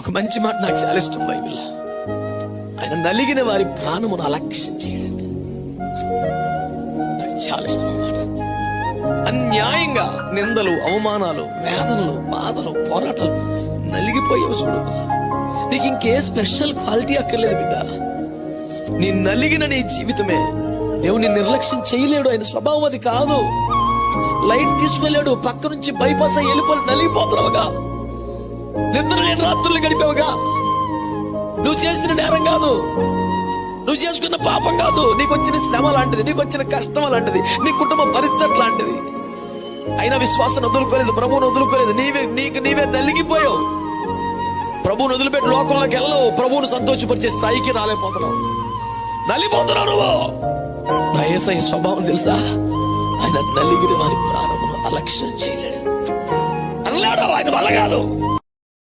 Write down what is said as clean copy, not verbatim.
ఒక మంచి మాట నాకు చాలా ఇష్టం బైబిల్లో. ఆయన నలిగిన వారి ప్రాణమును అలక్ష్యం చేయడండి. నాకు చాలా ఇష్టం అన్నమాట. అన్యాయంగా నిందలు, అవమానాలు, వేదనలు, బాధలు, పోరాటాలు నలిగిపోయావు చూడు. నీకు ఇంకే స్పెషల్ క్వాలిటీ అక్కర్లేదు బిడ్డ. నీ నలిగిన నీ జీవితమే. దేవుని నిర్లక్ష్యం చేయలేడు. ఆయన స్వభావం అది కాదు. లైట్ తీసుకెళ్ళాడు, పక్క నుంచి బైపాస్ అయ్యి వెళ్ళిపోయి నలిగిపోతున్నావుగా. నిద్ర లేని రాత్రులు గడిపావుగా. నువ్వు చేసిన నేరం కాదు, నువ్వు చేసుకున్న పాపం కాదు, నీకు వచ్చిన శ్రమ లాంటిది, నీకు వచ్చిన కష్టం లాంటిది, నీ కుటుంబ పరిస్థితి లాంటిది. అయినా విశ్వాసం వదులుకోలేదు, ప్రభువును వదులుకోలేదు. నీవే నలిగిపోయావు. ప్రభువును వదిలిపెట్టి లోకంలోకి వెళ్ళవు. ప్రభువును సంతోషపరిచే స్థాయికి రాలేకపోతున్నావు. నలిగిపోతున్నావు నువ్వు. నా యేసయ్య స్వభావం తెలుసా? ఆయన నలిగిన వారి ప్రాణమును అలక్ష్యం చేయలేడు. అనలేడు, ఆయన వల్ల కాదు.